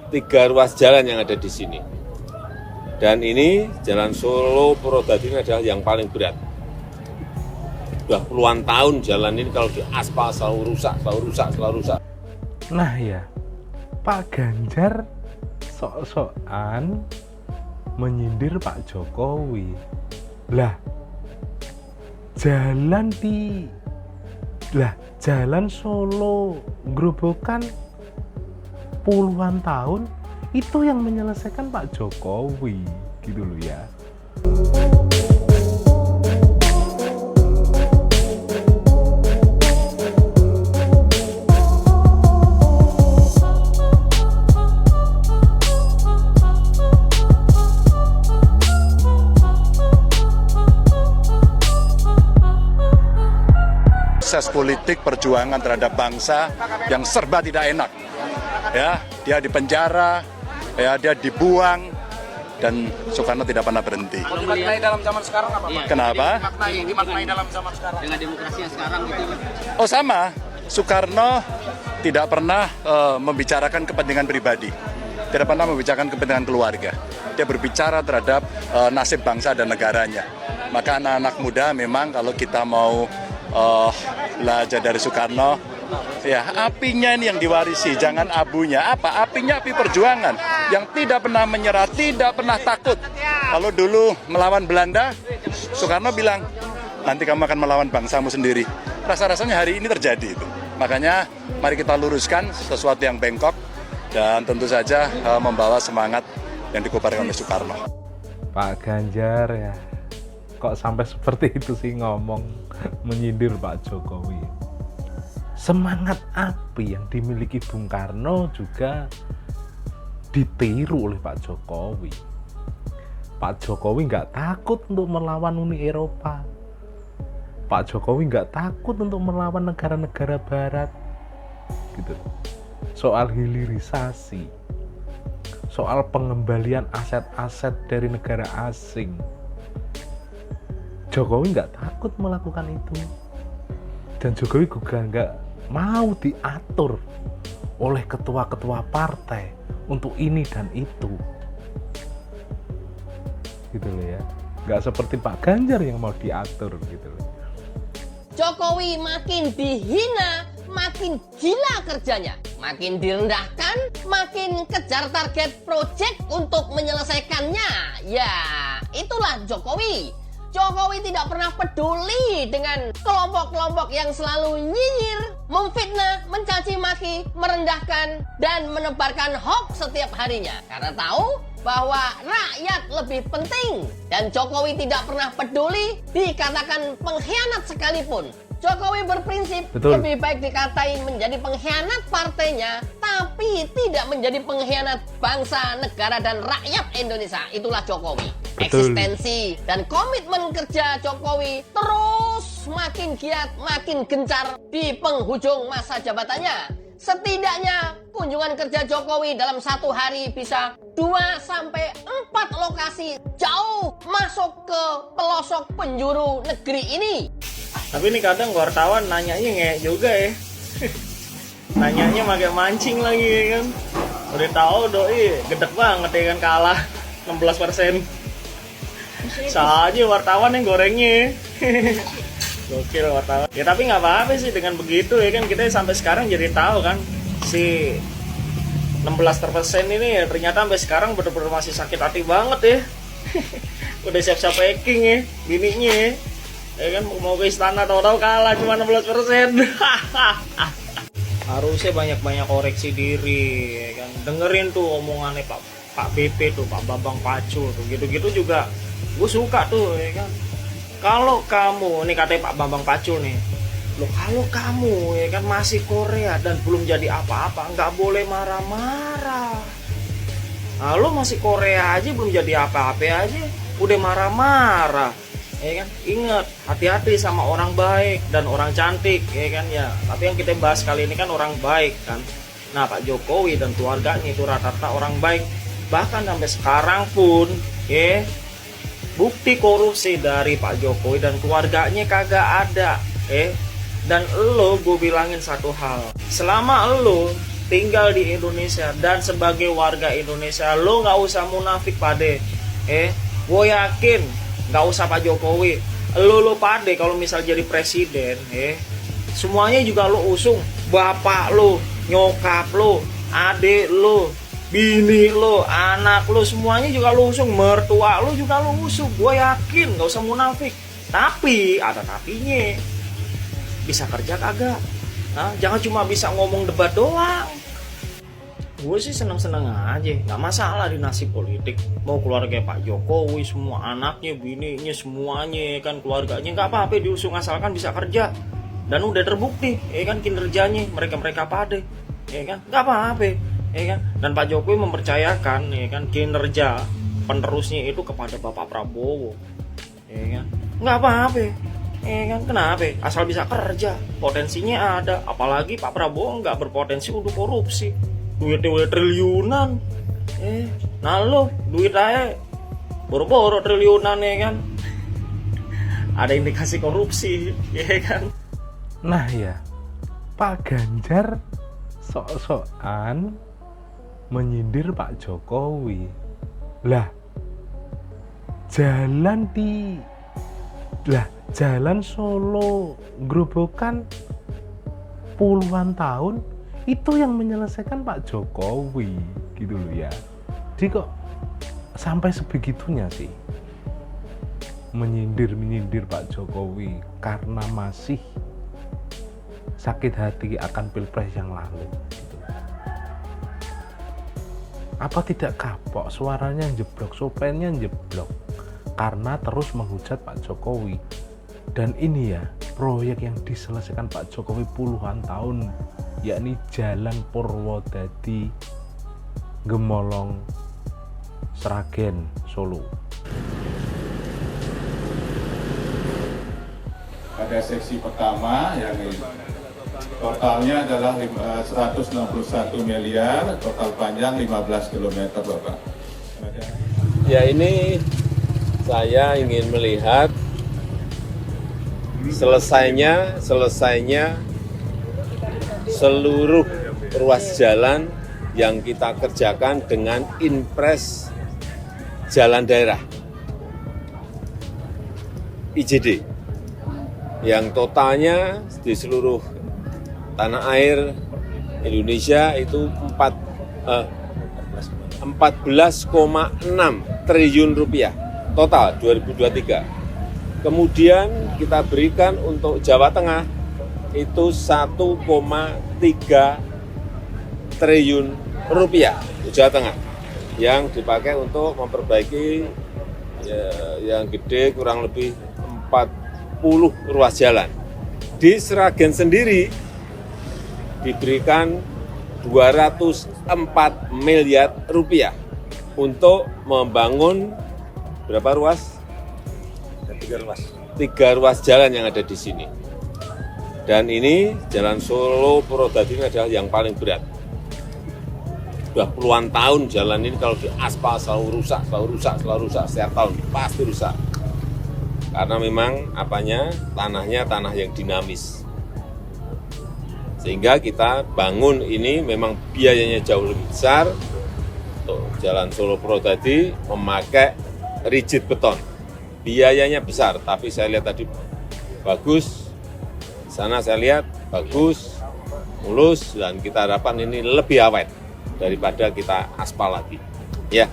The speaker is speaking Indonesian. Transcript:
3 ruas jalan yang ada di sini. Dan ini Jalan Solo Purwodadi ini adalah yang paling berat. Sudah puluhan tahun jalan ini kalau diaspal selalu rusak. Nah ya, Pak Ganjar sok-sokan menyindir Pak Jokowi. Lah, jalan Solo Grobogan puluhan tahun itu yang menyelesaikan Pak Jokowi, gitu loh ya. Proses politik perjuangan terhadap bangsa yang serba tidak enak. Ya, dia dipenjara, ya dia dibuang, dan Soekarno tidak pernah berhenti. Dimaknai dalam zaman sekarang apa, Pak? Kenapa? Dimaknai dalam zaman sekarang. Dengan demokrasi yang sekarang gitu. Oh sama, Soekarno tidak pernah membicarakan kepentingan pribadi, tidak pernah membicarakan kepentingan keluarga. Dia berbicara terhadap nasib bangsa dan negaranya. Maka anak-anak muda memang kalau kita mau belajar dari Soekarno, ya apinya ini yang diwarisi, jangan abunya. Apa? Apinya api perjuangan yang tidak pernah menyerah, tidak pernah takut. Kalau dulu melawan Belanda, Soekarno bilang, nanti kamu akan melawan bangsamu sendiri. Rasa-rasanya hari ini terjadi itu. Makanya mari kita luruskan sesuatu yang bengkok dan tentu saja membawa semangat yang dikobarkan oleh Soekarno. Pak Ganjar ya, kok sampai seperti itu sih ngomong menyindir Pak Jokowi. Semangat api yang dimiliki Bung Karno juga ditiru oleh Pak Jokowi. Pak Jokowi nggak takut untuk melawan Uni Eropa. Pak Jokowi nggak takut untuk melawan negara-negara Barat, gitu. Soal hilirisasi, soal pengembalian aset-aset dari negara asing, Jokowi nggak takut melakukan itu. Dan Jokowi juga nggak mau diatur oleh ketua-ketua partai untuk ini dan itu, gitu loh ya. Nggak seperti Pak Ganjar yang mau diatur, gitu loh. Jokowi makin dihina, makin gila kerjanya, makin direndahkan, makin kejar target proyek untuk menyelesaikannya. Ya, itulah Jokowi. Jokowi tidak pernah peduli dengan kelompok-kelompok yang selalu nyinyir, memfitnah, mencaci maki, merendahkan, dan menebarkan hoax setiap harinya. Karena tahu bahwa rakyat lebih penting. Dan Jokowi tidak pernah peduli dikatakan pengkhianat sekalipun. Jokowi berprinsip lebih baik dikatai menjadi pengkhianat partainya, tapi tidak menjadi pengkhianat bangsa, negara, dan rakyat Indonesia. Itulah Jokowi. Eksistensi dan komitmen kerja Jokowi terus makin giat, makin gencar di penghujung masa jabatannya. Setidaknya kunjungan kerja Jokowi dalam satu hari bisa 2-4 lokasi jauh masuk ke pelosok penjuru negeri ini. Tapi ini kadang wartawan nanyanya ngeyek juga ya. Nanyanya pakai mancing lagi ya kan. Udah tahu doi gedek banget ya kan, kalah 16%. Saja wartawan yang gorengnya. Gokil wartawan. Ya tapi nggak apa-apa sih dengan begitu ya kan, kita sampai sekarang jadi tahu kan si 16% ini ya ternyata sampai sekarang benar-benar masih sakit hati banget ya. Udah siap-siap packing ya bininya ya. Ya kan mau ke istana tahu-tahu kalah cuma 16%. Harusnya banyak-banyak koreksi diri ya kan. Dengerin tuh omongannya Pak BP tuh, Pak Bambang Pacul tuh, gitu-gitu juga gue suka tuh ya kan. Kalau kamu, nih katanya Pak Bambang Pacul nih, loh kalau kamu ya kan masih Korea dan belum jadi apa-apa, nggak boleh marah-marah. Nah lo masih Korea aja belum jadi apa-apa aja udah marah-marah. Ya kan, ingat hati-hati sama orang baik dan orang cantik ya kan ya. Tapi yang kita bahas kali ini kan orang baik kan. Nah Pak Jokowi dan keluarganya itu rata-rata orang baik. Bahkan sampai sekarang pun ya bukti korupsi dari Pak Jokowi dan keluarganya kagak ada. Dan lo gue bilangin satu hal, selama lo tinggal di Indonesia dan sebagai warga Indonesia, lo nggak usah munafik pade. Gue yakin nggak usah Pak Jokowi, lo pade kalau misal jadi presiden, semuanya juga lo usung, bapak lo, nyokap lo, adik lo, bini lo, anak lo, semuanya juga lo usung, mertua lo juga lo usung. Gue yakin, nggak usah munafik. Tapi ada tapinya, bisa kerja kagak? Jangan cuma bisa ngomong debat doang. Gue sih seneng-seneng aja, nggak masalah di nasib politik. Mau keluarga Pak Jokowi, semua anaknya, bininya, semuanya kan keluarganya nggak apa-apa diusung asalkan bisa kerja. Dan udah terbukti, kan kinerjanya mereka pade, kan nggak apa-apa, kan. Dan Pak Jokowi mempercayakan, kan kinerja penerusnya itu kepada Bapak Prabowo, kan nggak apa-apa. Kan kenapa? Asal bisa kerja, potensinya ada. Apalagi Pak Prabowo nggak berpotensi untuk korupsi. Duitnya triliunan. Nah lo duit aja boro-boro triliunan kan. Ada indikasi korupsi, kan. Nah ya, Pak Ganjar sok-sokan menyindir Pak Jokowi. Lah, jalan Solo Grobogan puluhan tahun itu yang menyelesaikan Pak Jokowi gitu loh ya. Jadi kok sampai sebegitunya sih menyindir Pak Jokowi karena masih sakit hati akan pilpres yang lalu gitu. Apa tidak kapok, suaranya jeblok, sopennya jeblok karena terus menghujat Pak Jokowi. Dan ini ya proyek yang diselesaikan Pak Jokowi puluhan tahun, yakni Jalan Purwodadi Gemolong Sragen Solo. Pada seksi pertama yang totalnya adalah 161 miliar, total panjang 15 km Bapak. Ya, ini saya ingin melihat selesainya seluruh ruas jalan yang kita kerjakan dengan impres jalan daerah IJD yang totalnya di seluruh tanah air Indonesia itu 14,6 triliun rupiah total 2023. Kemudian kita berikan untuk Jawa Tengah itu 1,3 triliun rupiah untuk Jawa Tengah yang dipakai untuk memperbaiki yang gede kurang lebih 40 ruas jalan. Di Sragen sendiri diberikan 204 miliar rupiah untuk membangun berapa ruas? 3 ruas jalan yang ada di sini. Dan ini Jalan Solo Purwodadi ini adalah yang paling berat. Sudah puluhan tahun jalan ini kalau diaspal selalu rusak setiap tahun pasti rusak. Karena memang tanahnya tanah yang dinamis. Sehingga kita bangun ini memang biayanya jauh lebih besar. Untuk Jalan Solo Purwodadi memakai rigid beton. Biayanya besar, tapi saya lihat tadi bagus. Sana saya lihat bagus, mulus, dan kita harapkan ini lebih awet daripada kita aspal lagi. Ya.